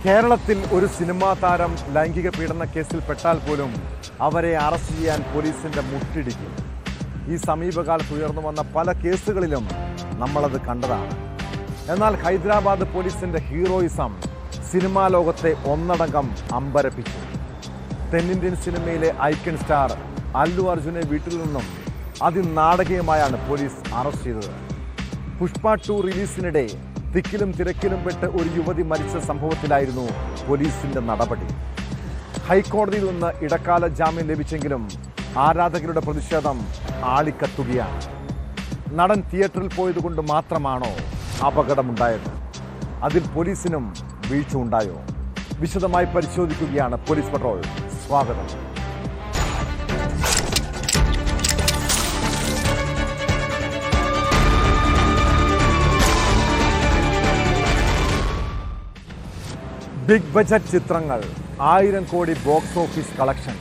കേരളത്തിൽ ഒരു സിനിമാ താരം ലൈംഗിക പീഡന കേസിൽ പെട്ടാൽ പോലും അവരെ അറസ്റ്റ് ചെയ്യാൻ പോലീസിന്റെ മുട്ടിടിക്കും. ഈ സമീപകാലത്ത് ഉയർന്നു വന്ന പല കേസുകളിലും നമ്മളത് കണ്ടതാണ്. എന്നാൽ ഹൈദരാബാദ് പോലീസിന്റെ ഹീറോയിസം സിനിമാ ലോകത്തെ ഒന്നടങ്കം അമ്പരപ്പിച്ചു. തെന്നിന്ത്യൻ സിനിമയിലെ ഐക്കൺ സ്റ്റാർ അല്ലു അർജുനെ വീട്ടിൽ നിന്നും അതിനാടകീയമായാണ് പോലീസ് അറസ്റ്റ് ചെയ്തത്. പുഷ്പ 2 റിലീസിനിടെ തിക്കിലും തിരക്കിലും പെട്ട് ഒരു യുവതി മരിച്ച സംഭവത്തിലായിരുന്നു പോലീസിന്റെ നടപടി. ഹൈക്കോടതിയിൽ നിന്ന് ഇടക്കാല ജാമ്യം ലഭിച്ചെങ്കിലും ആരാധകരുടെ പ്രതിഷേധം ആളിക്കത്തുകയാണ്. നടൻ തിയേറ്ററിൽ പോയതുകൊണ്ട് മാത്രമാണോ അപകടമുണ്ടായത്? അതിൽ പോലീസിനും വീഴ്ച ഉണ്ടായോ? വിശദമായി പരിശോധിക്കുകയാണ് പോലീസ് പട്രോൾ. സ്വാഗതം. ബിഗ് ബജറ്റ് ചിത്രങ്ങൾ, 1000 കോടി ബോക്സ് ഓഫീസ് കളക്ഷൻ,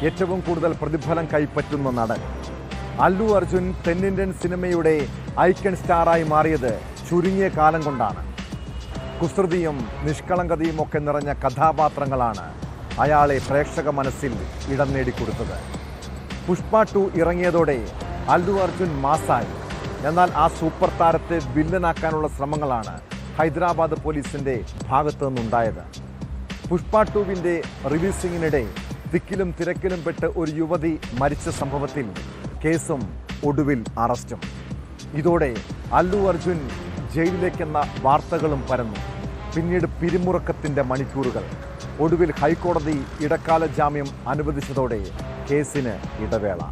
ഏറ്റവും കൂടുതൽ പ്രതിഫലം കൈപ്പറ്റുന്ന നടൻ അല്ലു അർജുൻ തെന്നിന്ത്യൻ സിനിമയുടെ ഐക്കൺ സ്റ്റാറായി മാറിയത് ചുരുങ്ങിയ കാലം കൊണ്ടാണ്. കുസൃതിയും നിഷ്കളങ്കതയും ഒക്കെ നിറഞ്ഞ കഥാപാത്രങ്ങളാണ് അയാളെ പ്രേക്ഷക മനസ്സിൽ ഇടം നേടിക്കൊടുത്തത്. പുഷ്പ 2 ഇറങ്ങിയതോടെ അല്ലു അർജുൻ മാസായി. എന്നാൽ ആ സൂപ്പർ താരത്തെ വില്ലനാക്കാനുള്ള ശ്രമങ്ങളാണ് ഹൈദരാബാദ് പോലീസിന്റെ ഭാഗത്തു നിന്നുണ്ടായത്. പുഷ്പ 2വിന്റെ റിലീസിങ്ങിനിടെ തിക്കിലും തിരക്കിലും പെട്ട് ഒരു യുവതി മരിച്ച സംഭവത്തിൽ കേസും ഒടുവിൽ അറസ്റ്റും. ഇതോടെ അല്ലു അർജുൻ ജയിലിലേക്കെന്ന വാർത്തകളും പരന്നു. പിന്നീട് പിരിമുറുക്കത്തിന്റെ മണിക്കൂറുകൾ. ഒടുവിൽ ഹൈക്കോടതി ഇടക്കാല ജാമ്യം അനുവദിച്ചതോടെ കേസിന് ഇടവേള.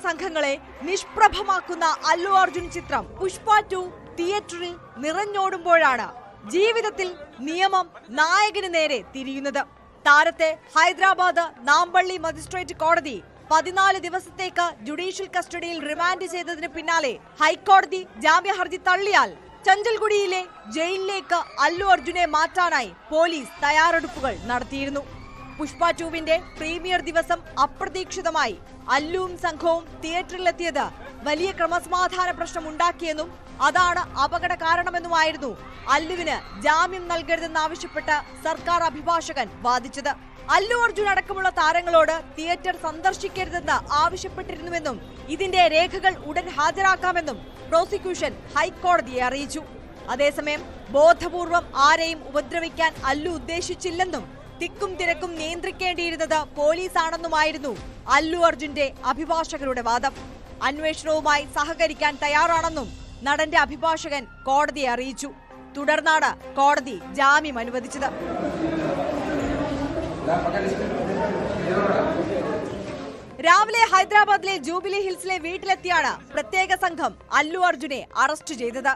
സംഘങ്ങളെ നിഷ്പ്രഭമാക്കുന്ന അല്ലു അർജുൻ ചിത്രം പുഷ്പ 2 തിയേറ്ററിൽ നിറഞ്ഞോടുമ്പോഴാണ് ജീവിതത്തിൽ നിയമം നായകന് നേരെ തിരിയുന്നത്. താരത്തെ ഹൈദരാബാദ് നാമ്പള്ളി മജിസ്ട്രേറ്റ് കോടതി 14 ദിവസത്തേക്ക് ജുഡീഷ്യൽ കസ്റ്റഡിയിൽ റിമാൻഡ് ചെയ്തതിന് പിന്നാലെ ഹൈക്കോടതി ജാമ്യ ഹർജി തള്ളിയാൽ ചഞ്ചൽഗുഡിയിലെ ജയിലിലേക്ക് അല്ലു അർജുനെ മാറ്റാനായി പോലീസ് തയ്യാറെടുപ്പുകൾ നടത്തിയിരുന്നു. പുഷ്പ 2വിന്റെ പ്രീമിയർ ദിവസം അപ്രതീക്ഷിതമായി അല്ലുവും സംഘവും തിയേറ്ററിലെത്തിയത് വലിയ ക്രമസമാധാന പ്രശ്നം ഉണ്ടാക്കിയെന്നും അതാണ് അപകട കാരണമെന്നുമായിരുന്നു അല്ലുവിന് ജാമ്യം നൽകരുതെന്നാവശ്യപ്പെട്ട് സർക്കാർ അഭിഭാഷകൻ വാദിച്ചത്. അല്ലു അർജുൻ അടക്കമുള്ള താരങ്ങളോട് തിയേറ്റർ സന്ദർശിക്കരുതെന്ന് ആവശ്യപ്പെട്ടിരുന്നുവെന്നും ഇതിന്റെ രേഖകൾ ഉടൻ ഹാജരാക്കാമെന്നും പ്രോസിക്യൂഷൻ ഹൈക്കോടതിയെ അറിയിച്ചു. അതേസമയം ബോധപൂർവം ആരെയും ഉപദ്രവിക്കാൻ അല്ലു ഉദ്ദേശിച്ചില്ലെന്നും തിക്കും തിരക്കും നിയന്ത്രിക്കേണ്ടിയിരുന്നത് പോലീസാണെന്നുമായിരുന്നു അല്ലു അർജുന്റെ അഭിഭാഷകരുടെ വാദം. അന്വേഷണവുമായി സഹകരിക്കാൻ തയ്യാറാണെന്നും നടന്റെ അഭിഭാഷകൻ കോടതിയെ അറിയിച്ചു. തുടർന്നാണ് കോടതി ജാമ്യം അനുവദിച്ചത്. രാവിലെ ഹൈദരാബാദിലെ ജൂബിലി ഹിൽസിലെ വീട്ടിലെത്തിയാണ് പ്രത്യേക സംഘം അല്ലു അർജുനെ അറസ്റ്റ് ചെയ്തത്.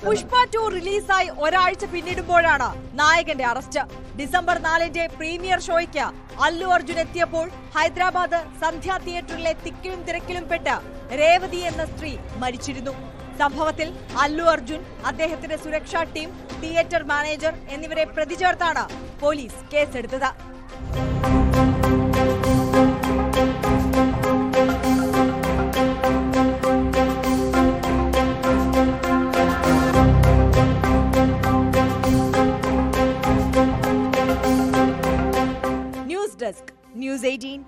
പുഷ്പ 2 റിലീസായി ഒരാഴ്ച പിന്നിടുമ്പോഴാണ് നായകന്റെ അറസ്റ്റ്. ഡിസംബർ 4 പ്രീമിയർ ഷോയ്ക്ക് അല്ലു അർജുൻ എത്തിയപ്പോൾ ഹൈദരാബാദ് സന്ധ്യ തിയേറ്ററിലെ തിക്കിലും തിരക്കിലും പെട്ട് രേവതി എന്ന സ്ത്രീ മരിച്ചിരുന്നു. സംഭവത്തിൽ അല്ലു അർജുൻ, അദ്ദേഹത്തിന്റെ സുരക്ഷാ ടീം, തിയേറ്റർ മാനേജർ എന്നിവരെ പ്രതി ചേർത്താണ് പോലീസ് കേസെടുത്തത്. News desk, news 18.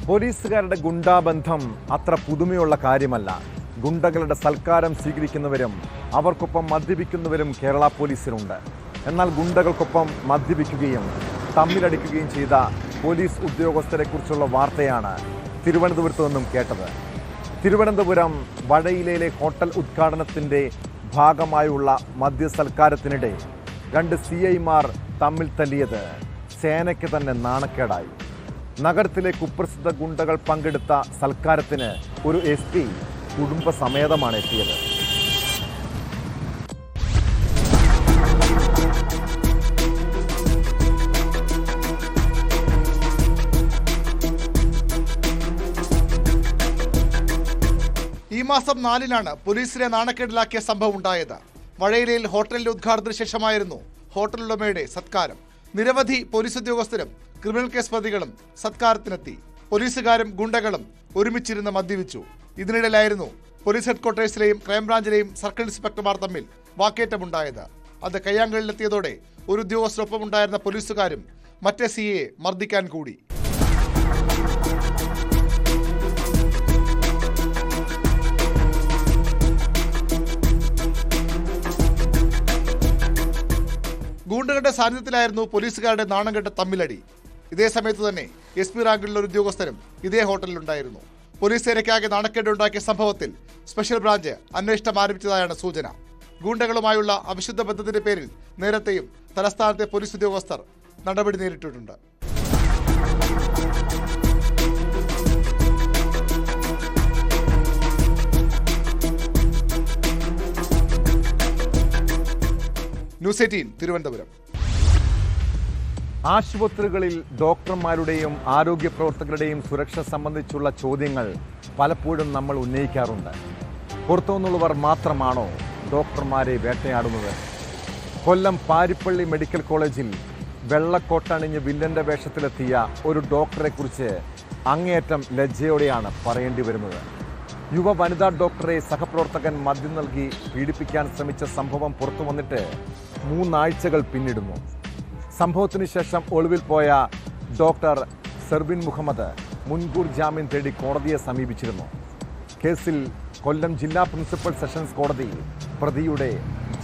പോലീസുകാരുടെ ഗുണ്ടാബന്ധം അത്ര പുതുമയുള്ള കാര്യമല്ല. ഗുണ്ടകളുടെ സൽക്കാരം സ്വീകരിക്കുന്നവരും അവർക്കൊപ്പം മദ്യപിക്കുന്നവരും കേരള പോലീസിലുണ്ട്. എന്നാൽ ഗുണ്ടകൾക്കൊപ്പം മദ്യപിക്കുകയും തമ്മിലടിക്കുകയും ചെയ്ത പോലീസ് ഉദ്യോഗസ്ഥരെക്കുറിച്ചുള്ള വാർത്തയാണ് തിരുവനന്തപുരത്ത് നിന്നും കേട്ടത്. തിരുവനന്തപുരം വടയിലെ ഹോട്ടൽ ഉദ്ഘാടനത്തിൻ്റെ ഭാഗമായുള്ള മദ്യസൽക്കാരത്തിനിടെ 2 CIമാർ തമ്മിൽ തല്ലിയത് സേനയ്ക്ക് തന്നെ നാണക്കേടായി. നഗരത്തിലെ കുപ്രസിദ്ധ ഗുണ്ടകൾ പങ്കെടുത്ത സൽക്കാരത്തിന് ഒരു SP കുടുംബസമേതമാണ് എത്തിയത്. ഈ മാസം 4-നാണ് പോലീസിനെ നാണക്കേടിലാക്കിയ സംഭവം ഉണ്ടായത്. വഴയിലയിൽ ഹോട്ടലിന്റെ ഉദ്ഘാടനത്തിന് ശേഷമായിരുന്നു ഹോട്ടൽ ഉടമയുടെ സത്കാരം. നിരവധി പോലീസ് ഉദ്യോഗസ്ഥരും ക്രിമിനൽ കേസ് പ്രതികളും സത്കാരത്തിനെത്തി. പോലീസുകാരും ഗുണ്ടകളും ഒരുമിച്ചിരുന്ന് മദ്യപിച്ചു. ഇതിനിടയിലായിരുന്നു പോലീസ് ഹെഡ്ക്വാർട്ടേഴ്സിലെയും ക്രൈംബ്രാഞ്ചിലെയും സർക്കിൾ ഇൻസ്പെക്ടർമാർ തമ്മിൽ വാക്കേറ്റമുണ്ടായത്. അത് കയ്യാങ്കളിലെത്തിയതോടെ ഒരു ഉദ്യോഗസ്ഥരൊപ്പം ഉണ്ടായിരുന്ന പോലീസുകാരും മറ്റേ CA മർദ്ദിക്കാൻ കൂടി. ഗൂണ്ടകളുടെ സാന്നിധ്യത്തിലായിരുന്നു പോലീസുകാരുടെ നാണംകെട്ട തമ്മിലടി. ഇതേ സമയത്ത് തന്നെ SP റാങ്കിലുള്ള ഒരു ഉദ്യോഗസ്ഥരും ഇതേ ഹോട്ടലിലുണ്ടായിരുന്നു. പോലീസ് സേനയ്ക്കാകെ നാണക്കേടുണ്ടാക്കിയ സംഭവത്തിൽ സ്പെഷ്യൽ ബ്രാഞ്ച് അന്വേഷണം ആരംഭിച്ചതായാണ് സൂചന. ഗൂണ്ടകളുമായുള്ള അവിശുദ്ധ ബന്ധത്തിന്റെ പേരിൽ നേരത്തെയും തലസ്ഥാനത്തെ പോലീസ് ഉദ്യോഗസ്ഥർ നടപടി നേരിട്ടിട്ടുണ്ട്. ന്യൂസ് 18 തിരുവനന്തപുരം. ആശുപത്രികളിൽ ഡോക്ടർമാരുടെയും ആരോഗ്യ പ്രവർത്തകരുടെയും സുരക്ഷ സംബന്ധിച്ചുള്ള ചോദ്യങ്ങൾ പലപ്പോഴും നമ്മൾ ഉന്നയിക്കാറുണ്ട്. പുറത്തുനിന്നുള്ളവർ മാത്രമാണോ ഡോക്ടർമാരെ വേട്ടയാടുന്നത്? കൊല്ലം പാരിപ്പള്ളി മെഡിക്കൽ കോളേജിൽ വെള്ളക്കോട്ടണിഞ്ഞ് വില്ലന്റെ വേഷത്തിലെത്തിയ ഒരു ഡോക്ടറെ കുറിച്ച് അങ്ങേയറ്റം ലജ്ജയോടെയാണ് പറയേണ്ടി വരുന്നത്. യുവ വനിതാ ഡോക്ടറെ സഹപ്രവർത്തകൻ മദ്യം നൽകി പീഡിപ്പിക്കാൻ ശ്രമിച്ച സംഭവം പുറത്തു വന്നിട്ട് 3 ആഴ്ചകൾ പിന്നിടുന്നു. സംഭവത്തിന് ശേഷം ഒളിവിൽ പോയ ഡോക്ടർ സെർബിൻ മുഹമ്മദ് മുൻകൂർ ജാമ്യം തേടി കോടതിയെ സമീപിച്ചിരുന്നു. കേസിൽ കൊല്ലം ജില്ലാ പ്രിൻസിപ്പൽ സെഷൻസ് കോടതി പ്രതിയുടെ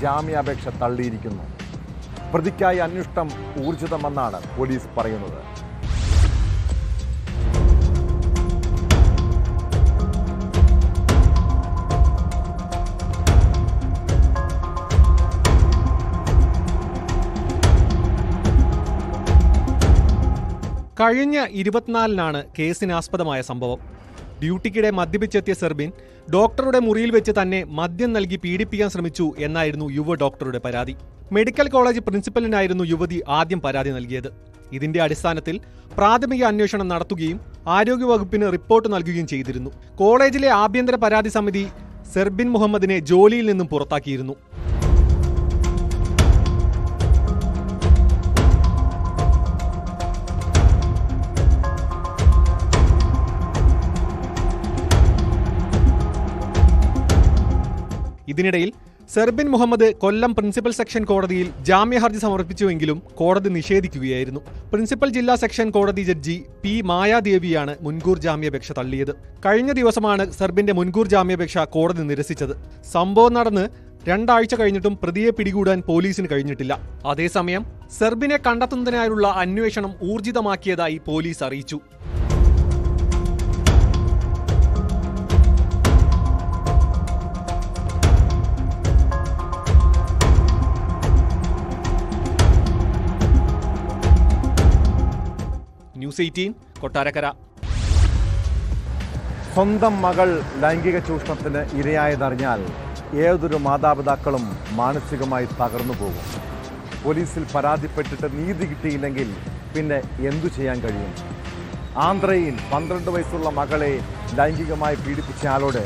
ജാമ്യാപേക്ഷ തള്ളിയിരിക്കുന്നു. പ്രതിക്കായി അന്വേഷണം ഊർജിതമെന്നാണ് പോലീസ് പറയുന്നത്. കഴിഞ്ഞ 24-നാണ് കേസിനാസ്പദമായ സംഭവം. ഡ്യൂട്ടിക്കിടെ മദ്യപിച്ചെത്തിയ സെർബിൻ ഡോക്ടറുടെ മുറിയിൽ വെച്ച് തന്നെ മദ്യം നൽകി പീഡിപ്പിക്കാൻ ശ്രമിച്ചു എന്നായിരുന്നു യുവ ഡോക്ടറുടെ പരാതി. മെഡിക്കൽ കോളേജ് പ്രിൻസിപ്പലിനായിരുന്നു യുവതി ആദ്യം പരാതി നൽകിയത്. ഇതിന്റെ അടിസ്ഥാനത്തിൽ പ്രാഥമിക അന്വേഷണം നടത്തുകയും ആരോഗ്യവകുപ്പിന് റിപ്പോർട്ട് നൽകുകയും ചെയ്തിരുന്നു. കോളേജിലെ ആഭ്യന്തര പരാതി സമിതി സെർബിൻ മുഹമ്മദിനെ ജോലിയിൽ നിന്നും പുറത്താക്കിയിരുന്നു. ഇതിനിടയിൽ സെർബിൻ മുഹമ്മദ് കൊല്ലം പ്രിൻസിപ്പൽ സെക്ഷൻ കോടതിയിൽ ജാമ്യഹർജി സമർപ്പിച്ചുവെങ്കിലും കോടതി നിഷേധിക്കുകയായിരുന്നു. പ്രിൻസിപ്പൽ ജില്ലാ സെക്ഷൻ കോടതി ജഡ്ജി P. മായാദേവിയാണ് മുൻകൂർ ജാമ്യാപേക്ഷ തള്ളിയത്. കഴിഞ്ഞ ദിവസമാണ് സെർബിന്റെ മുൻകൂർ ജാമ്യാപേക്ഷ കോടതി നിരസിച്ചത്. സംഭവം നടന്ന് 2 ആഴ്ച കഴിഞ്ഞിട്ടും പ്രതിയെ പിടികൂടാൻ പോലീസിന് കഴിഞ്ഞിട്ടില്ല. അതേസമയം സെർബിനെ കണ്ടെത്തുന്നതിനായുള്ള അന്വേഷണം ഊർജിതമാക്കിയതായി പോലീസ് അറിയിച്ചു. ന്യൂസ് 18 കൊട്ടാരക്കര. സ്വന്തം മകൾ ലൈംഗിക ചൂഷണത്തിന് ഇരയായതറിഞ്ഞാൽ ഏതൊരു മാതാപിതാക്കളും മാനസികമായി തകർന്നു പോകും. പോലീസിൽ പരാതിപ്പെട്ടിട്ട് നീതി കിട്ടിയില്ലെങ്കിൽ പിന്നെ എന്തു ചെയ്യാൻ കഴിയും? ആന്ധ്രയിൽ 12 വയസ്സുള്ള മകളെ ലൈംഗികമായി പീഡിപ്പിച്ച ആളോട്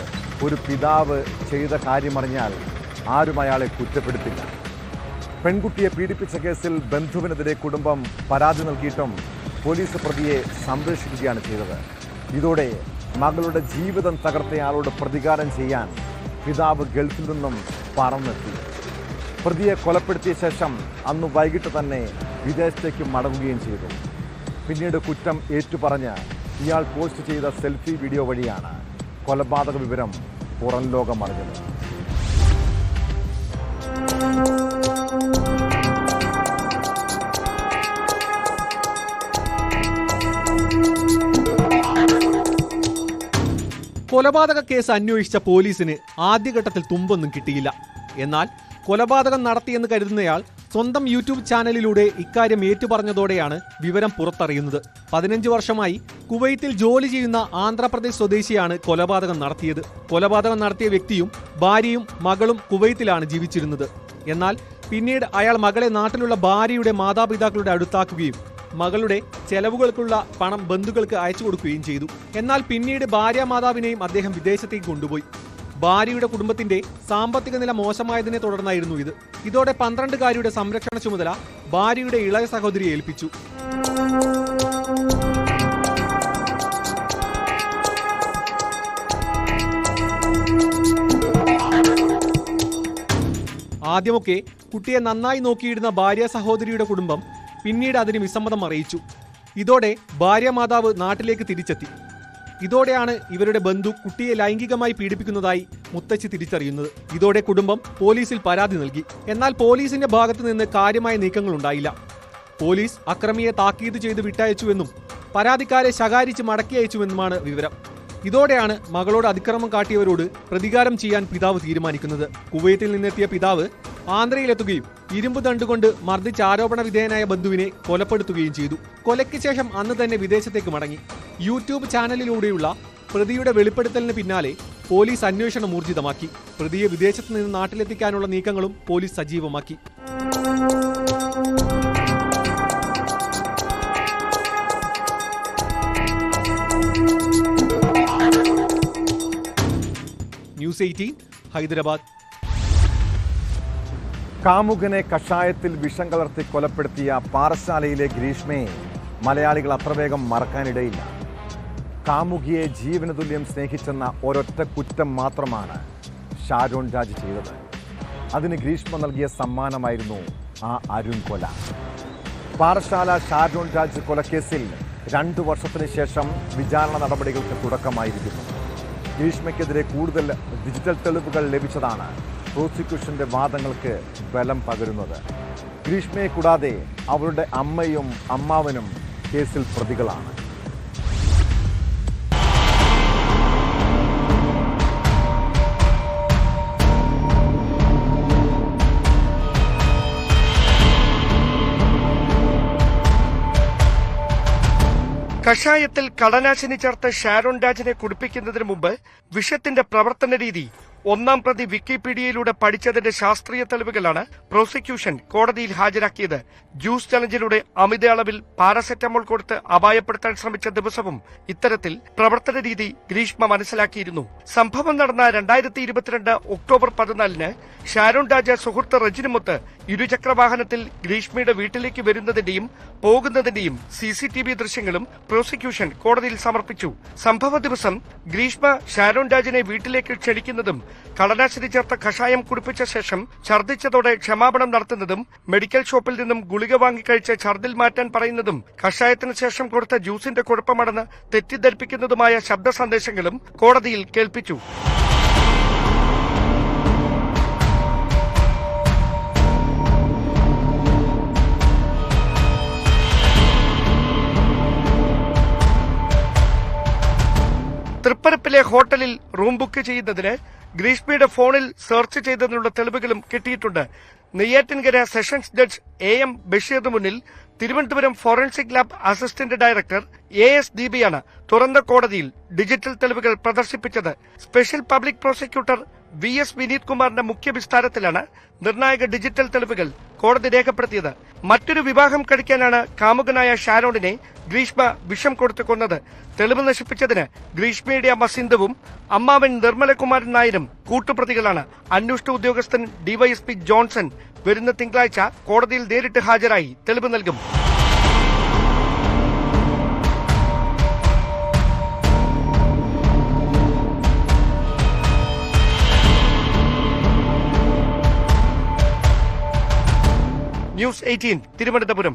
ഒരു പിതാവ് ചെയ്ത കാര്യമറിഞ്ഞാൽ ആരും അയാളെ കുറ്റപ്പെടുത്തില്ല. പെൺകുട്ടിയെ പീഡിപ്പിച്ച കേസിൽ ബന്ധുവിനെതിരെ കുടുംബം പരാതി നൽകിയിട്ടും പോലീസ് പ്രതിയെ സംരക്ഷിക്കുകയാണ് ചെയ്തത്. ഇതോടെ മകളുടെ ജീവിതം തകർത്തയാളോട് പ്രതികാരം ചെയ്യാൻ പിതാവ് ഗൾഫിൽ നിന്നും പറന്നെത്തി. പ്രതിയെ കൊലപ്പെടുത്തിയ ശേഷം അന്ന് വൈകിട്ട് തന്നെ വിദേശത്തേക്ക് മടങ്ങുകയും ചെയ്തു. പിന്നീട് കുറ്റം ഏറ്റുപറഞ്ഞ് ഇയാൾ പോസ്റ്റ് ചെയ്ത സെൽഫി വീഡിയോ വഴിയാണ് കൊലപാതക വിവരം പുറം ലോകം അറിഞ്ഞത്. കൊലപാതക കേസ് അന്വേഷിച്ച പോലീസിന് ആദ്യഘട്ടത്തിൽ തുമ്പൊന്നും കിട്ടിയില്ല. എന്നാൽ കൊലപാതകം നടത്തിയെന്ന് കരുതുന്നയാൾ സ്വന്തം യൂട്യൂബ് ചാനലിലൂടെ ഇക്കാര്യം ഏറ്റുപറഞ്ഞതോടെയാണ് വിവരം പുറത്തറിയുന്നത്. 15 വർഷമായി കുവൈത്തിൽ ജോലി ചെയ്യുന്ന ആന്ധ്രാപ്രദേശ് സ്വദേശിയാണ് കൊലപാതകം നടത്തിയത്. കൊലപാതകം നടത്തിയ വ്യക്തിയും ഭാര്യയും മകളും കുവൈത്തിലാണ് ജീവിച്ചിരുന്നത്. എന്നാൽ പിന്നീട് അയാൾ മകളെ നാട്ടിലുള്ള ഭാര്യയുടെ മാതാപിതാക്കളുടെ അടുത്താക്കുകയും മകളുടെ ചെലവുകൾക്കുള്ള പണം ബന്ധുക്കൾക്ക് അയച്ചു കൊടുക്കുകയും ചെയ്തു. എന്നാൽ പിന്നീട് ഭാര്യാമാതാവിനെയും അദ്ദേഹം വിദേശത്തേക്ക് കൊണ്ടുപോയി. ഭാര്യയുടെ കുടുംബത്തിന്റെ സാമ്പത്തിക നില മോശമായതിനെ തുടർന്നായിരുന്നു ഇത്. ഇതോടെ 12കാരിയുടെ സംരക്ഷണ ചുമതല ഭാര്യയുടെ ഇളയ സഹോദരിയെ ഏൽപ്പിച്ചു. ആദ്യമൊക്കെ കുട്ടിയെ നന്നായി നോക്കിയിരുന്ന ഭാര്യ സഹോദരിയുടെ കുടുംബം പിന്നീട് അതിന് വിസമ്മതം അറിയിച്ചു. ഇതോടെ ഭാര്യാമാതാവ് നാട്ടിലേക്ക് തിരിച്ചെത്തി. ഇതോടെയാണ് ഇവരുടെ ബന്ധു കുട്ടിയെ ലൈംഗികമായി പീഡിപ്പിക്കുന്നതായി മുത്തച്ഛി തിരിച്ചറിയുന്നത്. ഇതോടെ കുടുംബം പോലീസിൽ പരാതി നൽകി. എന്നാൽ പോലീസിന്റെ ഭാഗത്തു നിന്ന് കാര്യമായ നീക്കങ്ങളുണ്ടായില്ല. പോലീസ് അക്രമിയെ താക്കീത് ചെയ്ത് വിട്ടയച്ചുവെന്നും പരാതിക്കാരെ ശകാരിച്ച് മടക്കി അയച്ചുവെന്നുമാണ് വിവരം. ഇതോടെയാണ് മകളോട് അതിക്രമം കാട്ടിയവരോട് പ്രതികാരം ചെയ്യാൻ പിതാവ് തീരുമാനിക്കുന്നത്. കുവൈത്തിൽ നിന്നെത്തിയ പിതാവ് ആന്ധ്രയിലെത്തുകയും ഇരുമ്പ് ദണ്ടുകൊണ്ട് മർദ്ദിച്ച് ആരോപണ വിധേയനായ ബന്ധുവിനെ കൊലപ്പെടുത്തുകയും ചെയ്തു. കൊലയ്ക്ക് ശേഷം അന്ന് തന്നെ വിദേശത്തേക്ക് മടങ്ങി. യൂട്യൂബ് ചാനലിലൂടെയുള്ള പ്രതിയുടെ വെളിപ്പെടുത്തലിന് പിന്നാലെ പോലീസ് അന്വേഷണം ഊർജിതമാക്കി. പ്രതിയെ വിദേശത്ത് നിന്ന് നാട്ടിലെത്തിക്കാനുള്ള നീക്കങ്ങളും പോലീസ് സജീവമാക്കി. ന്യൂസ് 18 ഹൈദരാബാദ്. കാമുകനെ കഷായത്തിൽ വിഷം കലർത്തി കൊലപ്പെടുത്തിയ പാറശാലയിലെ ഗ്രീഷ്മയെ മലയാളികൾ അത്ര വേഗം മറക്കാനിടയില്ല. കാമുകിയെ ജീവന് തുല്യം സ്നേഹിച്ചെന്ന ഒരൊറ്റ കുറ്റം മാത്രമാണ് ഷാരോൺ രാജ് ചെയ്തത്. അതിന് ഗ്രീഷ്മ നൽകിയ സമ്മാനമായിരുന്നു ആ അരുൺ കൊല. പാറശാല ഷാരോൺ രാജ് കൊലക്കേസിൽ 2 വർഷത്തിന് ശേഷം വിചാരണ നടപടികൾക്ക് തുടക്കമായിരിക്കുന്നു. ഗ്രീഷ്മയ്ക്കെതിരെ കൂടുതൽ ഡിജിറ്റൽ തെളിവുകൾ ലഭിച്ചതാണ് പ്രോസിക്യൂഷന്റെ വാദങ്ങൾക്ക് ബലം പകരുന്നത്. ഗ്രീഷ്മയെ കൂടാതെ അവരുടെ അമ്മയും അമ്മാവനും കേസിൽ പ്രതികളാണ്. കഷായത്തിൽ കളനാശിനി ചേർത്ത് ഷാരോൺ രാജിനെ കുടിപ്പിക്കുന്നതിന് മുമ്പ് വിഷത്തിന്റെ പ്രവർത്തന രീതി 1-ാം പ്രതി വിക്കിപീഡിയയിലൂടെ പഠിച്ചതിന്റെ ശാസ്ത്രീയ തെളിവുകളാണ് പ്രോസിക്യൂഷൻ കോടതിയിൽ ഹാജരാക്കിയത്. ജ്യൂസ് ചലഞ്ചിലൂടെ അമിത അളവിൽ പാരസെറ്റമോൾ കൊടുത്ത് അപായപ്പെടുത്താൻ ശ്രമിച്ച ദിവസവും ഇത്തരത്തിൽ പ്രവർത്തന രീതി ഗ്രീഷ്മ മനസ്സിലാക്കിയിരുന്നു. സംഭവം നടന്ന 2022 ഒക്ടോബർ 14-ന് ഷാരോൺ രാജ സുഹൃത്ത് റജിനുമൊത്ത് ഇരുചക്രവാഹനത്തിൽ ഗ്രീഷ്മയുടെ വീട്ടിലേക്ക് വരുന്നതിന്റെയും പോകുന്നതിന്റെയും CCTV ദൃശ്യങ്ങളും പ്രോസിക്യൂഷൻ കോടതിയിൽ സമർപ്പിച്ചു. സംഭവ ദിവസം ഗ്രീഷ്മ ഷാരോൺ രാജിനെ വീട്ടിലേക്ക് ക്ഷണിക്കുന്നതും കളനാശിനി ചേർത്ത കഷായം കുടിപ്പിച്ച ശേഷം ഛർദ്ദിച്ചതോടെ ക്ഷമാപണം നടത്തുന്നതും മെഡിക്കൽ ഷോപ്പിൽ നിന്നും ഗുളിക വാങ്ങിക്കഴിച്ച് ഛർദിൽ മാറ്റാൻ പറയുന്നതും കഷായത്തിന് ശേഷം കൊടുത്ത ജ്യൂസിന്റെ കുഴപ്പമാണെന്ന് തെറ്റിദ്ധരിപ്പിക്കുന്നതുമായ ശബ്ദ സന്ദേശങ്ങളും കോടതിയിൽ കേൾപ്പിച്ചു. തൃപ്പരപ്പിലെ ഹോട്ടലിൽ റൂം ബുക്ക് ചെയ്യുന്നതിന് ഗ്രീഷ്മയുടെ ഫോണിൽ സെർച്ച് ചെയ്തതിനുള്ള തെളിവുകളും കിട്ടിയിട്ടുണ്ട്. നെയ്യാറ്റിൻകര സെഷൻസ് ജഡ്ജ് AM ബഷീറിന് മുന്നിൽ Thiruvananthapuram forensic lab assistant director AS ദീപയാണ് തുറന്ന കോടതിയിൽ ഡിജിറ്റൽ തെളിവുകൾ പ്രദർശിപ്പിച്ചത്. Special public prosecutor VS Vineeth കുമാറിന്റെ മുഖ്യ വിസ്താരത്തിലാണ് നിർണായക ഡിജിറ്റൽ തെളിവുകൾ കോടതി രേഖപ്പെടുത്തിയത്. മറ്റൊരു വിവാഹം കഴിക്കാനാണ് കാമുകനായ ഷാരോണിനെ ഗ്രീഷ്മ വിഷം കൊടുത്തു കൊന്നത്. തെളിവ് നശിപ്പിച്ചതിന് ഗ്രീഷ്മയുടെ അമ്മ സിന്ധുവും അമ്മാവൻ നിർമ്മലകുമാരൻ നായരും കൂട്ടുപ്രതികളാണ്. അന്വേഷണ ഉദ്യോഗസ്ഥൻ DYSP ജോൺസൺ വരുന്ന തിങ്കളാഴ്ച കോടതിയിൽ നേരിട്ട് ഹാജരായി തെളിവ് നൽകും. ന്യൂസ് 18 തിരുവനന്തപുരം.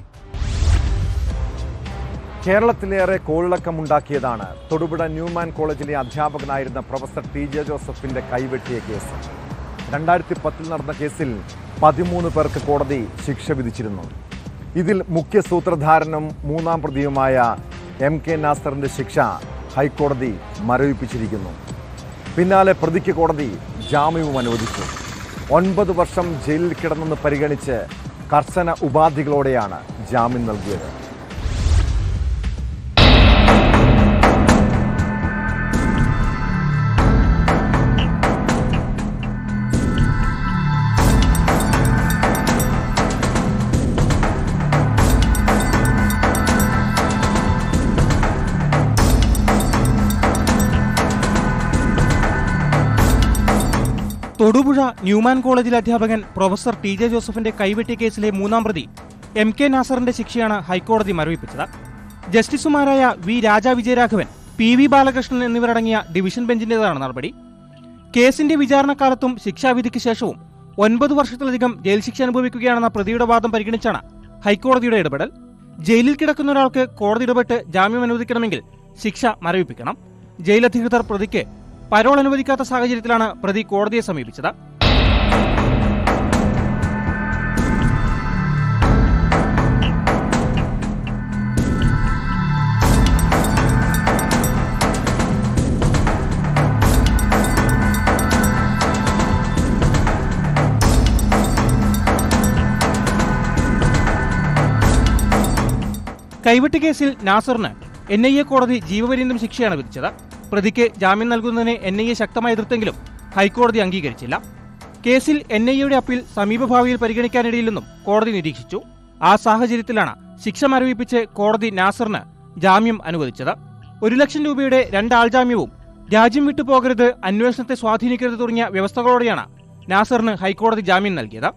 കേരളത്തിലേറെ കോളിളക്കമുണ്ടാക്കിയതാണ് തൊടുപുഴ ന്യൂമാൻ കോളേജിലെ അധ്യാപകനായിരുന്ന പ്രൊഫസർ TJ ജോസഫിന്റെ കൈവെട്ടിയ കേസ്. 2010 നടന്ന കേസിൽ 13 പേർക്ക് കോടതി ശിക്ഷ വിധിച്ചിരുന്നു. ഇതിൽ മുഖ്യ സൂത്രധാരനും 3-ാം പ്രതിയുമായ MK നാസറിന്റെ ശിക്ഷ ഹൈക്കോടതി മരവിപ്പിച്ചിരിക്കുന്നു. പിന്നാലെ പ്രതിക്ക് കോടതി ജാമ്യവും അനുവദിച്ചു. 9 വർഷം ജയിലിൽ കിടന്നെന്ന് പരിഗണിച്ച് കർശന ഉപാധികളോടെയാണ് ജാമ്യം നൽകിയത്. തൊടുപുഴ ന്യൂമാൻ കോളേജിലെ അധ്യാപകൻ പ്രൊഫസർ ടി.ജെ. ജോസഫിന്റെ കൈവെട്ടിയ കേസിലെ മൂന്നാം പ്രതി എം.കെ. നാസറിന്റെ ശിക്ഷയാണ് ഹൈക്കോടതി മരവിപ്പിച്ചത്. ജസ്റ്റിസുമാരായ വി. രാജാ വിജയരാഘവൻ, പി.വി. ബാലകൃഷ്ണൻ എന്നിവരടങ്ങിയ ഡിവിഷൻ ബെഞ്ചിന്റേതാണ് നടപടി. കേസിന്റെ വിചാരണക്കാലത്തും ശിക്ഷാവിധിക്ക് ശേഷവും 9 വർഷത്തിലധികം ജയിൽ ശിക്ഷ അനുഭവിക്കുകയാണെന്ന പ്രതിയുടെ വാദം പരിഗണിച്ചാണ് ഹൈക്കോടതിയുടെ ഇടപെടൽ. ജയിലിൽ കിടക്കുന്ന ഒരാൾക്ക് കോടതി ഇടപെട്ട് ജാമ്യം അനുവദിക്കണമെങ്കിൽ ശിക്ഷ മരവിപ്പിക്കണം. ജയിലധികൃതർ പ്രതിക്ക് പരോൾ അനുവദിക്കാത്ത സാഹചര്യത്തിലാണ് പ്രതി കോടതിയെ സമീപിച്ചത്. കൈവെട്ട് കേസിൽ നാസറിന് NIA കോടതി ജീവപര്യന്തം ശിക്ഷയാണ് വിധിച്ചത്. പ്രതിക്ക് ജാമ്യം നൽകുന്നതിനെ NIA ശക്തമായി എതിർത്തെങ്കിലും ഹൈക്കോടതി അംഗീകരിച്ചില്ല. കേസിൽ NIAയുടെ അപ്പീൽ സമീപഭാവിയിൽ പരിഗണിക്കാനിടയില്ലെന്നും കോടതി നിരീക്ഷിച്ചു. ആ സാഹചര്യത്തിലാണ് ശിക്ഷ മരവിപ്പിച്ച് കോടതി നാസറിന് ജാമ്യം അനുവദിച്ചത്. 1 ലക്ഷം രൂപയുടെ 2 ആൾജാമ്യവും രാജ്യം വിട്ടുപോകരുത്, അന്വേഷണത്തെ സ്വാധീനിക്കരുത് തുടങ്ങിയ വ്യവസ്ഥകളോടെയാണ് നാസറിന് ഹൈക്കോടതി ജാമ്യം നൽകിയത്.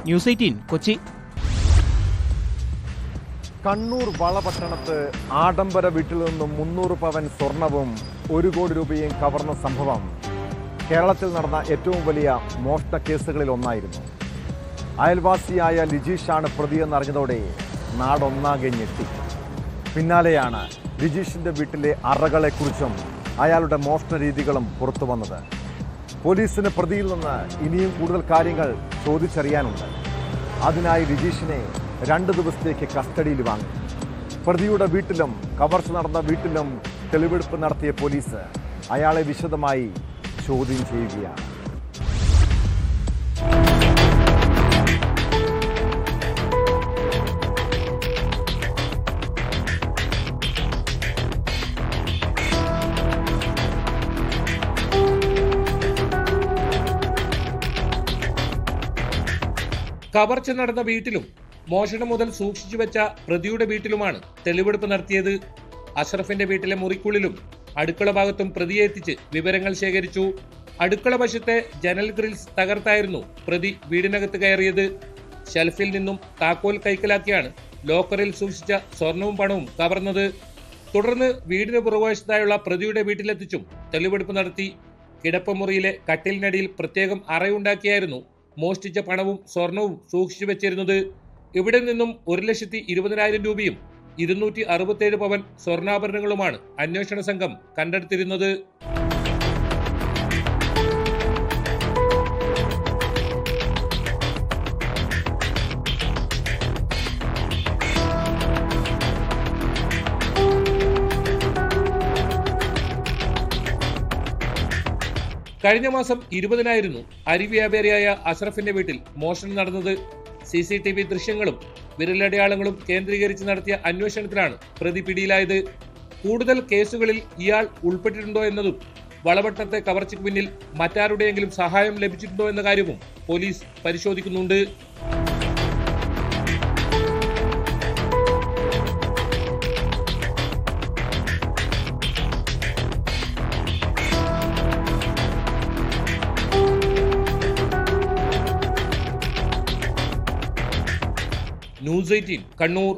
ന്യൂസ് 18 കൊച്ചി. കണ്ണൂർ വളപട്ടണത്ത് ആഡംബര വീട്ടിൽ നിന്നും 300 പവൻ സ്വർണവും 1 കോടി രൂപയും കവർന്ന സംഭവം കേരളത്തിൽ നടന്ന ഏറ്റവും വലിയ മോഷണ കേസുകളിൽ ഒന്നായിരുന്നു. അയൽവാസിയായ ലിജീഷാണ് പ്രതിയെന്നറിഞ്ഞതോടെ നാടൊന്നാകെ ഞെട്ടി. പിന്നാലെയാണ് ലിജീഷിന്റെ വീട്ടിലെ അറകളെക്കുറിച്ചും അയാളുടെ മോഷണ രീതികളും പുറത്തു വന്നത്. പോലീസിന് പ്രതിയിൽ നിന്ന് ഇനിയും കൂടുതൽ കാര്യങ്ങൾ ചോദിച്ചറിയാനുണ്ട്. അതിനായി ലിജീഷിനെ 2 ദിവസത്തേക്ക് കസ്റ്റഡിയിൽ വാങ്ങി. പ്രതിയുടെ വീട്ടിലും കവർച്ച നടന്ന വീട്ടിലും തെളിവെടുപ്പ് നടത്തിയ പോലീസ് അയാളെ വിശദമായി ചോദ്യം ചെയ്യുകയാണ്. കവർച്ച നടന്ന വീട്ടിലും മോഷണം മുതൽ സൂക്ഷിച്ചു വെച്ച പ്രതിയുടെ വീട്ടിലുമാണ് തെളിവെടുപ്പ് നടത്തിയത്. അഷ്റഫിന്റെ വീട്ടിലെ മുറിക്കുള്ളിലും അടുക്കള ഭാഗത്തും പ്രതിയെ എത്തിച്ച് വിവരങ്ങൾ ശേഖരിച്ചു. അടുക്കള വശത്തെ ജനൽ ഗ്രിൽസ് തകർത്തായിരുന്നു പ്രതി വീടിനകത്ത് കയറിയത്. ഷെൽഫിൽ നിന്നും താക്കോൽ കൈക്കലാക്കിയാണ് ലോക്കറിൽ സൂക്ഷിച്ച സ്വർണവും പണവും കവർന്നത്. തുടർന്ന് വീടിന് പുറകുവശത്തായുള്ള പ്രതിയുടെ വീട്ടിലെത്തിച്ചും തെളിവെടുപ്പ് നടത്തി. കിടപ്പുമുറിയിലെ കട്ടിലിനടിയിൽ പ്രത്യേകം അറയുണ്ടാക്കിയായിരുന്നു മോഷ്ടിച്ച പണവും സ്വർണവും സൂക്ഷിച്ചു വെച്ചിരുന്നത്. ഇവിടെ നിന്നും 1,20,000 രൂപയും 267 പവൻ സ്വർണ്ണാഭരണങ്ങളുമാണ് അന്വേഷണ സംഘം കണ്ടെടുത്തിരുന്നത്. കഴിഞ്ഞ മാസം 20-നായിരുന്നു അരി വ്യാപാരിയായ അഷ്റഫിന്റെ വീട്ടിൽ മോഷണം നടന്നത്. CCTV ദൃശ്യങ്ങളും വിരലടയാളങ്ങളും കേന്ദ്രീകരിച്ച് നടത്തിയ അന്വേഷണത്തിലാണ് പ്രതി പിടിയിലായത്. കൂടുതൽ കേസുകളിൽ ഇയാൾ ഉൾപ്പെട്ടിട്ടുണ്ടോ എന്നതും വളപട്ടണത്തെ കവർച്ചയ്ക്ക് പിന്നിൽ മറ്റാരുടെയെങ്കിലും സഹായം ലഭിച്ചിട്ടുണ്ടോ എന്ന കാര്യവും പോലീസ് പരിശോധിക്കുന്നുണ്ട്. ന്യൂസ് 18 കണ്ണൂർ.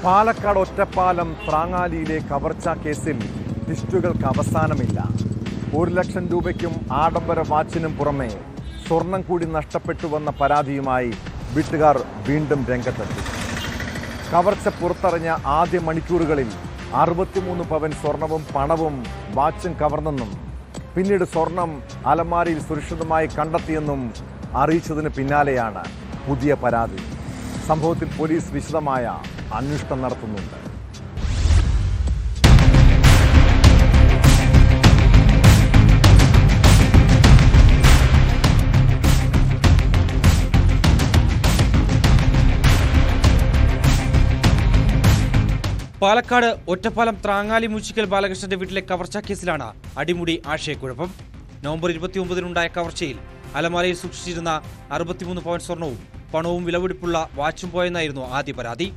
പാലക്കാട് ഒറ്റപ്പാലം ത്രാങ്ങാലിയിലെ കവർച്ചാ കേസിൽ ലിസ്റ്റുകൾക്ക് അവസാനമില്ല. 1 ലക്ഷം രൂപയ്ക്കും ആഡംബര വാച്ചിനും പുറമെ സ്വർണം കൂടി നഷ്ടപ്പെട്ടുവെന്ന പരാതിയുമായി വീട്ടുകാർ വീണ്ടും രംഗത്തെത്തി. കവർച്ച പുറത്തറിഞ്ഞ ആദ്യ മണിക്കൂറുകളിൽ 63 പവൻ സ്വർണവും പണവും വാച്ചും കവർന്നെന്നും പിന്നീട് സ്വർണം അലമാരയിൽ സുരക്ഷിതമായി കണ്ടെത്തിയെന്നും അറിയിച്ചതിന് പിന്നാലെയാണ് പുതിയ പരാതി. സംഭവത്തിൽ പോലീസ് വിശദമായ അന്വേഷണം നടത്തുന്നുണ്ട്. പാലക്കാട് ഒറ്റപ്പാലം ത്രാങ്ങാലി മൂച്ചിക്കൽ ബാലകൃഷ്ണന്റെ വീട്ടിലെ കവർച്ചാ കേസിലാണ് അടിമുടി ആശയക്കുഴപ്പം. നവംബർ 29-നുണ്ടായ കവർച്ചയിൽ അലമാരയിൽ സൂക്ഷിച്ചിരുന്ന 63 പവൻ സ്വർണവും പണവും വിലപിടിപ്പുള്ള വാച്ചും പോയെന്നായിരുന്നു ആദ്യ പരാതി.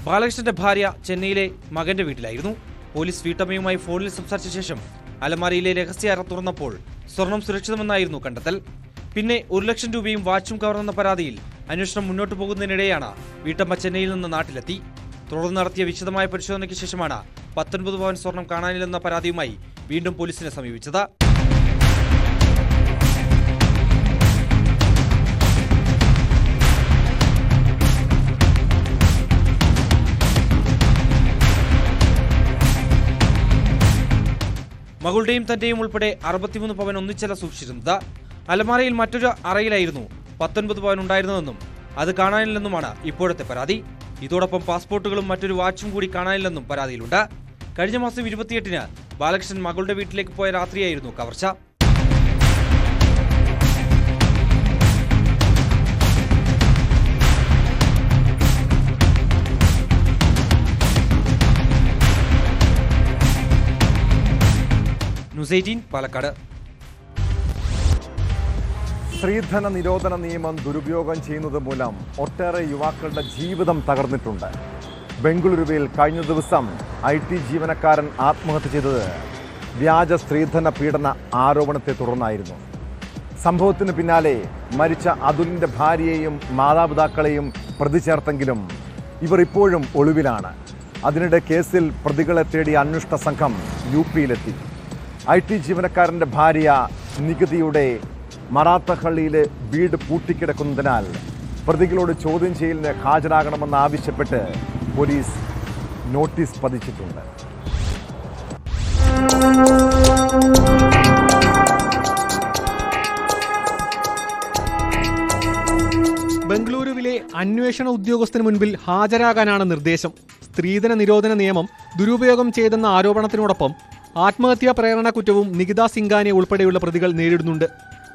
ബാലകൃഷ്ണന്റെ ഭാര്യ ചെന്നൈയിലെ മകന്റെ വീട്ടിലായിരുന്നു. പോലീസ് വീട്ടമ്മയുമായി ഫോണിൽ സംസാരിച്ച ശേഷം അലമാരയിലെ രഹസ്യ അറ തുറന്നപ്പോൾ സ്വർണം സുരക്ഷിതമെന്നായിരുന്നു കണ്ടെത്തൽ. പിന്നെ 1 ലക്ഷം രൂപയും വാച്ചും കവർന്നെന്ന പരാതിയിൽ അന്വേഷണം മുന്നോട്ടു പോകുന്നതിനിടെയാണ് വീട്ടമ്മ ചെന്നൈയിൽ നിന്ന് നാട്ടിലെത്തി. തുടർന്ന് നടത്തിയ വിശദമായ പരിശോധനയ്ക്ക് ശേഷമാണ് 19 പവൻ സ്വർണം കാണാനില്ലെന്ന പരാതിയുമായി വീണ്ടും പോലീസിനെ സമീപിച്ചത്. മകളുടെയും തന്റെയും ഉൾപ്പെടെ 63 പവൻ ഒന്നിച്ചല്ല സൂക്ഷിച്ചിരുന്നത്. അലമാരയിൽ മറ്റൊരു അറയിലായിരുന്നു 19 പവൻ ഉണ്ടായിരുന്നതെന്നും അത് കാണാനില്ലെന്നുമാണ് ഇപ്പോഴത്തെ പരാതി. ഇതോടൊപ്പം പാസ്പോർട്ടുകളും മറ്റൊരു വാച്ചും കൂടി കാണാനില്ലെന്നും പരാതിയിലുണ്ട്. കഴിഞ്ഞ മാസം 28-ന് ബാലകൃഷ്ണൻ മകളുടെ വീട്ടിലേക്ക് പോയ രാത്രിയായിരുന്നു കവർച്ച. ന്യൂസ് 18 പാലക്കാട്. സ്ത്രീധന നിരോധന നിയമം ദുരുപയോഗം ചെയ്യുന്നത് മൂലം ഒട്ടേറെ യുവാക്കളുടെ ജീവിതം തകർന്നിട്ടുണ്ട്. ബംഗളൂരുവിൽ കഴിഞ്ഞ ദിവസം IT ജീവനക്കാരൻ ആത്മഹത്യ ചെയ്തത് വ്യാജ സ്ത്രീധന പീഡന ആരോപണത്തെ തുടർന്നായിരുന്നു. സംഭവത്തിന് പിന്നാലെ മരിച്ച അതുലിൻ്റെ ഭാര്യയെയും മാതാപിതാക്കളെയും പ്രതി ചേർത്തെങ്കിലും ഇവർ ഇപ്പോഴും ഒളിവിലാണ്. അതിനിടെ കേസിൽ പ്രതികളെ തേടി അന്വേഷണ സംഘം UPയിലെത്തി. IT ജീവനക്കാരൻ്റെ ഭാര്യ നികുതിയുടെ മറാത്തഹള്ളിയിലെ വീട് പൂട്ടിക്കിടക്കുന്നതിനാൽ പ്രതികളോട് ചോദ്യം ചെയ്യലിന് ഹാജരാകണമെന്നാവശ്യപ്പെട്ട് പോലീസ് നോട്ടീസ് പതിച്ചിട്ടുണ്ട്. ബംഗളൂരുവിലെ അന്വേഷണ ഉദ്യോഗസ്ഥന് മുൻപിൽ ഹാജരാകാനാണ് നിർദ്ദേശം. സ്ത്രീധന നിരോധന നിയമം ദുരുപയോഗം ചെയ്തെന്ന ആരോപണത്തിനോടൊപ്പം ആത്മഹത്യാ പ്രേരണ കുറ്റവും നികിത സിംഗാനെ ഉൾപ്പെടെയുള്ള പ്രതികൾ നേരിടുന്നുണ്ട്.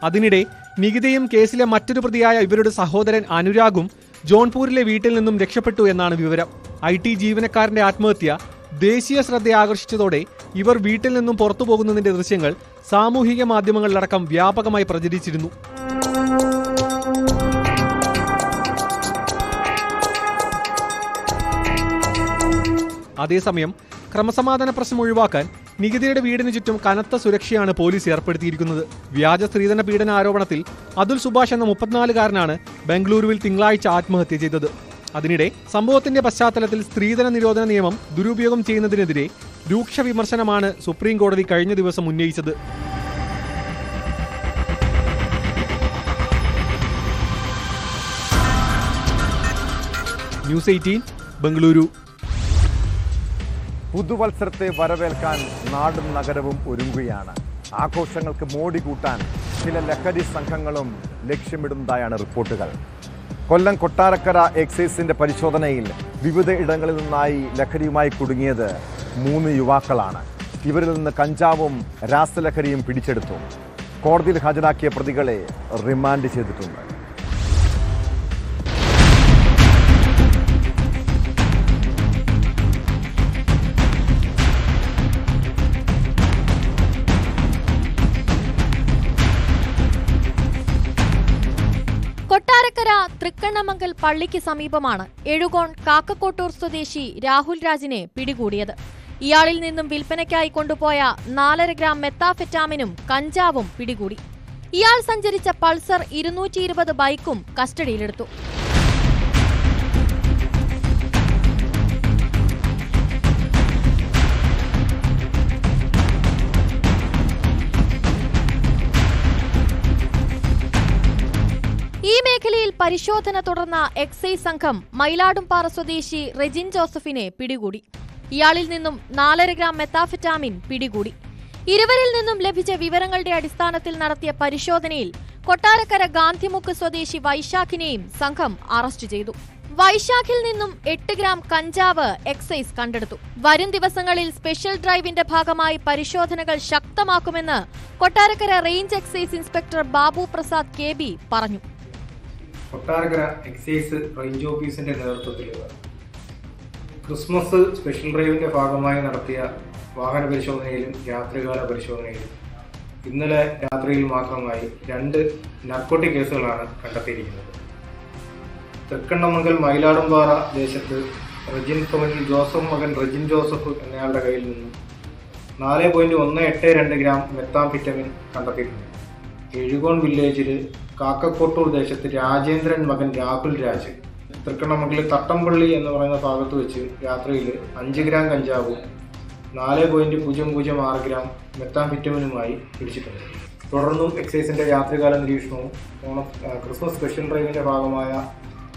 അതിനിടെ നികിതയും കേസിലെ മറ്റൊരു പ്രതിയായ ഇവരുടെ സഹോദരൻ അനുരാഗും ജോൺപൂരിലെ വീട്ടിൽ നിന്നും രക്ഷപ്പെട്ടു എന്നാണ് വിവരം. IT ജീവനക്കാരന്റെ ആത്മഹത്യ ദേശീയ ശ്രദ്ധ ആകർഷിച്ചതോടെ ഇവർ വീട്ടിൽ നിന്നും പുറത്തു പോകുന്നതിന്റെ ദൃശ്യങ്ങൾ സാമൂഹിക മാധ്യമങ്ങളിലടക്കം വ്യാപകമായി പ്രചരിച്ചിരുന്നു. അതേസമയം ക്രമസമാധാന പ്രശ്നം ഒഴിവാക്കാൻ നികിതയുടെ വീടിന് ചുറ്റും കനത്ത സുരക്ഷയാണ് പോലീസ് ഏർപ്പെടുത്തിയിരിക്കുന്നത്. വ്യാജ സ്ത്രീധന പീഡന ആരോപണത്തിൽ അതുൽ സുഭാഷ് എന്ന 34-കാരനാണ് ബംഗളൂരുവിൽ തിങ്കളാഴ്ച ആത്മഹത്യ ചെയ്തത്. അതിനിടെ സംഭവത്തിന്റെ പശ്ചാത്തലത്തിൽ സ്ത്രീധന നിരോധന നിയമം ദുരുപയോഗം ചെയ്യുന്നതിനെതിരെ രൂക്ഷ വിമർശനമാണ് സുപ്രീം കോടതി കഴിഞ്ഞ ദിവസം ഉന്നയിച്ചത്. ന്യൂസ് 18 ബംഗളൂരു. പുതുവത്സരത്തെ വരവേൽക്കാൻ നാടും നഗരവും ഒരുങ്ങുകയാണ്. ആഘോഷങ്ങൾക്ക് മോടി കൂട്ടാൻ ചില ലഹരി സംഘങ്ങളും ലക്ഷ്യമിടുന്നതായാണ് റിപ്പോർട്ടുകൾ. കൊല്ലം കൊട്ടാരക്കര എക്സൈസിന്റെ പരിശോധനയിൽ വിവിധ ഇടങ്ങളിൽ നിന്നായി ലഹരിയുമായി കുടുങ്ങിയത് 3 യുവാക്കളാണ്. ഇവരിൽ നിന്ന് കഞ്ചാവും രാസലഹരിയും പിടിച്ചെടുത്തു. കോടതിയിൽ ഹാജരാക്കിയ പ്രതികളെ റിമാൻഡ് ചെയ്തിട്ടുണ്ട്. കൊട്ടാരക്കര തൃക്കണ്ണമംഗൽ പള്ളിക്ക് സമീപമാണ് എഴുകോൺ കാക്കക്കോട്ടൂർ സ്വദേശി രാഹുൽ രാജിനെ പിടികൂടിയത്. ഇയാളിൽ നിന്നും വിൽപ്പനയ്ക്കായി കൊണ്ടുപോയ 4.5 ഗ്രാം മെത്താഫെറ്റാമിനും കഞ്ചാവും പിടികൂടി. ഇയാൾ സഞ്ചരിച്ച പൾസർ 220 ബൈക്കും കസ്റ്റഡിയിലെടുത്തു. ഈ മേഖലയിൽ പരിശോധന തുടർന്ന എക്സൈസ് സംഘം മയിലാടുംപാറ സ്വദേശി റെജിൻ ജോസഫിനെ പിടികൂടി. ഇയാളിൽ നിന്നും 4.5 ഗ്രാം മെത്താഫെറ്റാമിൻ പിടികൂടി. ഇരുവരിൽ നിന്നും ലഭിച്ച വിവരങ്ങളുടെ അടിസ്ഥാനത്തിൽ നടത്തിയ പരിശോധനയിൽ കൊട്ടാരക്കര ഗാന്ധിമുക്ക് സ്വദേശി വൈശാഖിനെയും സംഘം അറസ്റ്റ് ചെയ്തു. വൈശാഖിൽ നിന്നും 8 ഗ്രാം കഞ്ചാവ് എക്സൈസ് കണ്ടെടുത്തു. വരും ദിവസങ്ങളിൽ സ്പെഷ്യൽ ഡ്രൈവിന്റെ ഭാഗമായി പരിശോധനകൾ ശക്തമാക്കുമെന്ന് Kottarakkara range excise inspector Babu Prasad KB പറഞ്ഞു. കൊട്ടാരക്കര എക്സൈസ് റേഞ്ച് ഓഫീസിന്റെ നേതൃത്വത്തിൽ ക്രിസ്മസ് സ്പെഷ്യൽ ഡ്രൈവിന്റെ ഭാഗമായി നടത്തിയ വാഹന പരിശോധനയിലും രാത്രികാല പരിശോധനയിലും ഇന്നലെ രാത്രിയിൽ മാത്രമായി 2 നാർക്കോട്ടിക് കേസുകളാണ് കണ്ടെത്തിയിരിക്കുന്നത്. തൃക്കണ്ണമംഗൽ മയിലാടുംപാറ ദേശത്ത് റെജിൻ ഭവനിൽ ജോസഫ് മകൻ റെജിൻ ജോസഫ് എന്നയാളുടെ കയ്യിൽ നിന്നും 4.182 ഗ്രാം മെത്താംഫെറ്റമിൻ കണ്ടെത്തിയിട്ടുണ്ട്. എഴുകോൺ വില്ലേജിൽ കാക്കക്കോട്ടൂർ ദേശത്ത് രാജേന്ദ്രൻ മകൻ രാഹുൽ രാജ് തൃക്കണ്ണമംഗലിൽ തട്ടംപള്ളി എന്ന് പറയുന്ന ഭാഗത്ത് വെച്ച് രാത്രിയിൽ 5 ഗ്രാം കഞ്ചാവും 4.006 ഗ്രാം മെത്താംഫെറ്റമിനുമായി പിടിച്ചിട്ടുണ്ട്. തുടർന്നും എക്സൈസിന്റെ രാത്രികാല നിരീക്ഷണവും ക്രിസ്മസ് സ്പെഷ്യൽ ഡ്രൈവിന്റെ ഭാഗമായ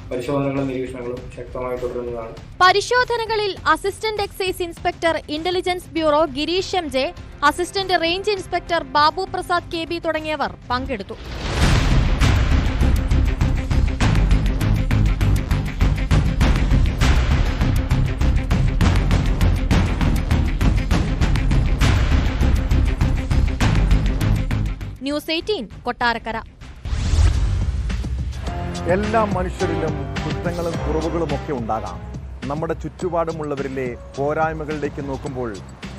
പരിശോധനകളും നിരീക്ഷണങ്ങളും ശക്തമായി തുടരുന്നതാണ്. പരിശോധനകളിൽ assistant excise inspector intelligence bureau Gireesh MJ, assistant range inspector Babu Prasad KB തുടങ്ങിയവർ പങ്കെടുത്തു. ന്യൂസ് 18 കൊട്ടാരക്കര. എല്ലാ മനുഷ്യരിലും കുറ്റങ്ങളും കുറവുകളും ഒക്കെ ഉണ്ടാകാം. നമ്മുടെ ചുറ്റുപാടുമുള്ളവരിലെ പോരായ്മകളിലേക്ക് നോക്കുമ്പോൾ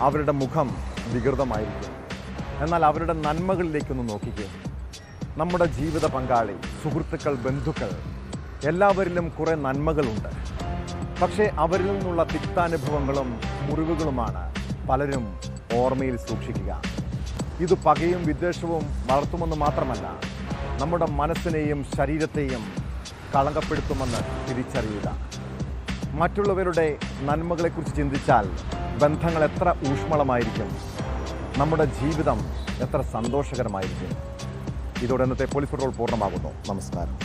അവരുടെ മുഖം വികൃതമായിരിക്കും. എന്നാൽ അവരുടെ നന്മകളിലേക്കൊന്ന് നോക്കിക്കേ. നമ്മുടെ ജീവിത പങ്കാളി, സുഹൃത്തുക്കൾ, ബന്ധുക്കൾ എല്ലാവരിലും കുറേ നന്മകളുണ്ട്. പക്ഷേ അവരിൽ നിന്നുള്ള തിക്താനുഭവങ്ങളും മുറിവുകളുമാണ് പലരും ഓർമ്മയിൽ സൂക്ഷിക്കുക. ഇത് പകയും വിദ്വേഷവും വളർത്തുമെന്ന് മാത്രമല്ല, നമ്മുടെ മനസ്സിനെയും ശരീരത്തെയും കളങ്കപ്പെടുത്തുമെന്ന് തിരിച്ചറിയുക. മറ്റുള്ളവരുടെ നന്മകളെക്കുറിച്ച് ചിന്തിച്ചാൽ ബന്ധങ്ങൾ എത്ര ഊഷ്മളമായിരിക്കും, നമ്മുടെ ജീവിതം എത്ര സന്തോഷകരമായിരിക്കും. ഇതോടെ ഇന്നത്തെ പോലീസ് പട്രോൾ പൂർണ്ണമാകുന്നു. നമസ്കാരം.